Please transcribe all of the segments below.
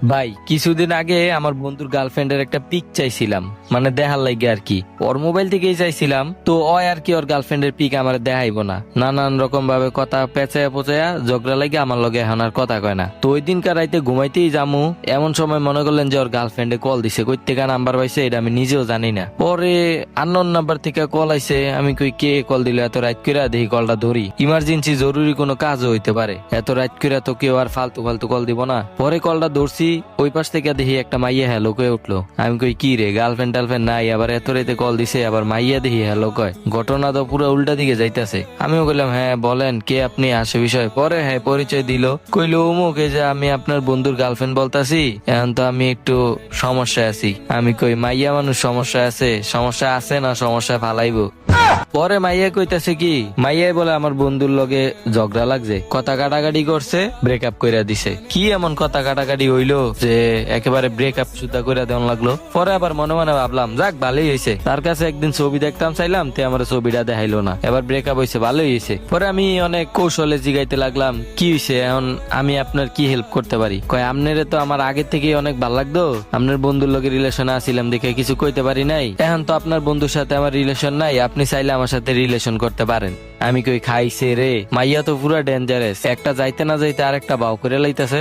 ভাই কিছুদিন আগে আমার বন্ধুর গার্লফ্রেন্ডের একটা পিক চাইছিলাম, মানে দেখার লাগে আর কি। ওর মোবাইল থেকেই চাইছিলাম, তো ওই আর কি ওর গার্লফ্রেন্ডের পিক আমার দেখাইবো না, নানান রকম ভাবে কথা পেঁচায়া পোচায়া ঝগড়া লাগে আমার লগে এখন আর কথা কয় না। তো ওই দিনকার রাইতে ঘুমাইতেই যামু এমন সময় মনে করলেন যে ওর গার্লফ্রেন্ডে কল দিছে, কই থেকে নাম্বার পাইছে এটা আমি নিজেও জানি না। পরে আননোন নাম্বার থেকে কল আইছে, আমি কই কে কল দিল এত রাত করে, দেখি কলটা ধরি, ইমার্জেন্সি জরুরি কোনো কাজও হইতে পারে, এত রাত করে তো কেউ আর ফালতু ফালতু কল দিব না। পরে কলটা ধরছি, ওই পাশ থেকে দেখি একটা মাইয়া হ্যালো কয়ে উঠলো। আমি কই কি রে, গার্লফ্রেন্ড টার্লফ্রেন্ড নাই, আবার এত রাতে কল দিছে, আবার মাইয়া দেখি হ্যালো কয়, ঘটনা তো পুরো উল্টা দিকে যাইতেছে। আমিও কইলাম হ্যাঁ বলেন কে আপনি, আসে বিষয়। পরে হ্যাঁ পরিচয় দিল, কইলো অমুক, এই যে আমি আপনার বন্ধুর গার্লফ্রেন্ড বলতাছি, এখন তো আমি একটু সমস্যায় আছি। আমি কই মাইয়া মানুষ সমস্যা আছে, সমস্যা আছে না সমস্যা ফালাইবো। পরে মাইয়া কইতাছে কি, মাইয়াই বলে আমার বন্ধুর লগে ঝগড়া লাগছে, কথা কাটাকাটি করছে, ব্রেকআপ কইরা দিছে। কি এমন কথা কাটাকাটি হইলো যে একেবারে ব্রেকআপ সুদ্ধা কইরা দেওয়া লাগলো। পরে আবার মনে মনে ভাবলাম যাক ভালোই হয়েছে, তার কাছে একদিন ছবি দেখতাম চাইলাম, তে আমার ছবিটা দেখাইলো না, এবার ব্রেকআপ হয়েছে, ভালোই হয়েছে। পরে আমি অনেক কৌশলে জিগাইতে লাগলাম কি হয়েছে, এখন আমি আপনার কি হেল্প করতে পারি। কয় আপনারে তো আমার আগে থেকে অনেক ভালো লাগতো, আপনার বন্ধুর লগে রিলেশনে আসিলাম দেখে কিছু কইতে পারি নাই, এখন তো আপনার বন্ধুর সাথে আমার রিলেশন নাই, আপনি চাইলে আমার সাথে রিলেশন করতে পারেন। আমি কই খাইছে রে, মাইয়া তো পুরা ডেঞ্জারাস, একটা যাইতে না যাইতে আর একটা বাউ করে লাইতেছে।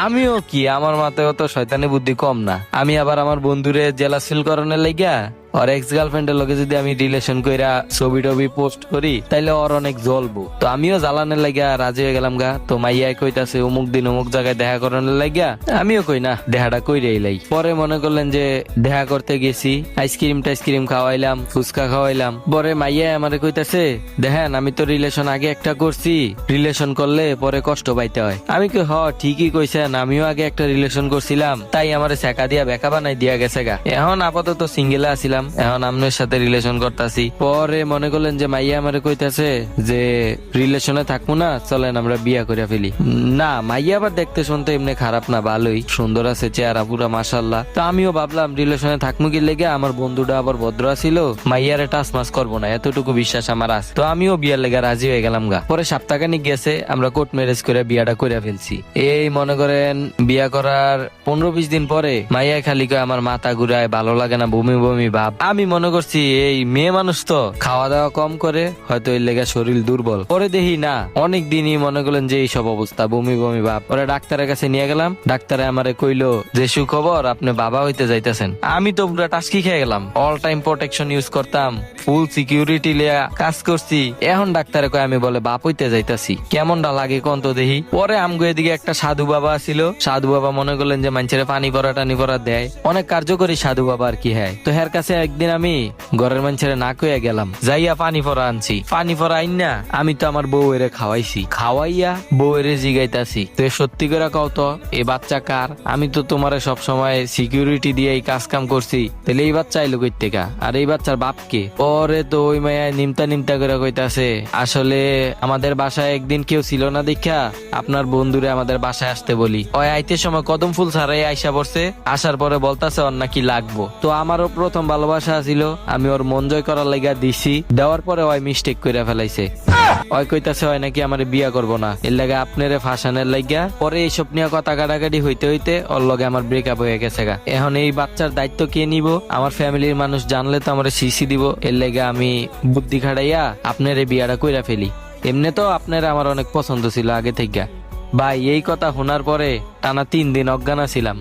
আমিও কি, আমার মাথায় অত শয়তানি বুদ্ধি কম না, আমি আবার আমার বন্ধুরে জেলাস ফিল করানোর লাগিয়া ওর এক্স গার্লফ্রেন্ডের লগে যদি আমি রিলেশন কইরা ছবি টবি পোস্ট করি তাইলে ওর অনেক জ্বলবো। তো আমিও জ্বালানোর লাগিয়া রাজি হয়ে গেলাম গা। তো মাইয়াই কইতাছে অমুক দিন অমুক জায়গায় দেখা করানোর লাগিয়া, আমিও কই না দেখাটা কইরাই লাই। পরে মনে করলেন যে দেখা করতে গেছি, আইসক্রিম টাইসক্রিম খাওয়াইলাম, ফুচকা খাওয়াইলাম। পরে মাইয়া আমারে কইতাছে দেখেন আমি তো রিলেশন আগে একটা করছি, রিলেশন করলে পরে কষ্ট পাইতে হয়। আমি কই হ ঠিকই কইছেন, আমিও আগে একটা রিলেশন করছিলাম, তাই আমারে সেকা দিয়া বেকা বানাই দিয়া গেছে গা, এখন আপাতত সিঙ্গেলে আছিলাম, এখন আপনার সাথে রিলেশন করতেছি। পরে মনে করলেন যে মাইয়া আমারে কইতাছে যে রিলেশনে থাকবো না, চলেন আমরা বিয়া করে ফেলি। না মাইয়া আবার দেখতে শুনতে এমনি খারাপ না, ভালোই সুন্দর আছে, চেহারা পুরা মাশাআল্লাহ। তো আমিও ভাবলাম রিলেশনে থাকবো কি লেগে, আমার বন্ধুটা আবার ভদ্র ছিল, মাইয়ারে টাচ মাস করবো না, এতটুকু বিশ্বাস আমার আছে। তো আমিও বিয়ার লেগে রাজি হয়ে গেলাম গা। পরে সপ্তাহখানিক গেছে, আমরা কোর্ট ম্যারেজ করে বিয়াটা করে ফেলছি। এই মনে করেন বিয়া করার 15-20 দিন পরে মাইয়া খালি কয় আমার মাথা ঘুরায়, ভালো লাগে না, বমি বমি ভাব। আমি মনে করছি এই মেয়ে মানুষ তো খাওয়া দাওয়া কম করে, হয়তো এর লেগে শরীর দুর্বল। পরে দেখি না, অনেক দিনই মনে করলেন যে এইসব অবস্থা, বমি বমি ভাব। পরে ডাক্তারের কাছে নিয়ে গেলাম, ডাক্তারে আমারে কইলো যে সুখবর আপনি বাবা হইতে যাইতেছেন। আমি তো পুরো টাস্কি খেয়ে গেলাম, অল টাইম প্রোটেকশন ইউজ করতাম, ফুল সিকিউরিটি লিয়া কাজ করছি, এখন ডাক্তারে কয় আমি বলে বাপ হইতে যাইতাছি, কেমনটা লাগে কোন তো দেখি। পরে আমগো এদিকে একটা সাধু বাবা ছিল, সাধু বাবা মনে করলেন যে মানুষের পানি পরা টানি পরা দেয়, অনেক কার্যকরী সাধু বাবা আর কি। হ্যাঁ, তো হের কাছে একদিন আমি ঘরের মানুষের না কইয়া গেলাম, যাইয়া পানি পরা আনছি। পানি পরা আইন না আমি তো আমার বউ এরে খাওয়াইছি, খাওয়াইয়া বউ এরে জিগাইতাছি তো সত্যি করে কও তো এই বাচ্চা কার, আমি তো তোমার সব সময় সিকিউরিটি দিয়ে এই কাজ কাম করছি, তাহলে এই বাচ্চা আইলো কই থেকে, আর এই বাচ্চার বাপকে। পরে তো ওই মায়া নিমতা নিমতা করে কইতাছে আসলে আমাদের বাসায় একদিন কেউ ছিল না দেখা আপনার বন্ধুরে আমাদের বাসায় আসতে বলি, ওই আইতে সময় কদম ফুল ছাড়াই আইসা পড়ছে, আসার পরে বলতাছে ওর নাকি লাগবো। তো আমারও প্রথম ভালোবাসা ছিল, আমি ওর মন জয় করার লাগা দিছি, দেওয়ার পরে ওই মিস্টেক করে ফেলাইছে, ওই কইতাছে হয় নাকি আমারে বিয়া করবো না, এর লাগে আপনারে ফাঁসানের লাগিয়া। পরে এইসব নিয়ে কথা কাটাকাটি হইতে হইতে ওর লগে আমার ব্রেকআপ হয়ে গেছে গা। এখন এই বাচ্চার দায়িত্ব কে নিব, আমার ফ্যামিলির মানুষ জানলে তো আমার সিসি দিব, এর লাগে আমি বুদ্ধি খাটাইয়া আপনারে বিয়াটা কইরা ফেলি। এমনি তো আপনারা আমার অনেক পছন্দ ছিল আগে থেকে। ভাই এই কথা শোনার পরে টানা 3 দিন অজ্ঞান ছিলাম।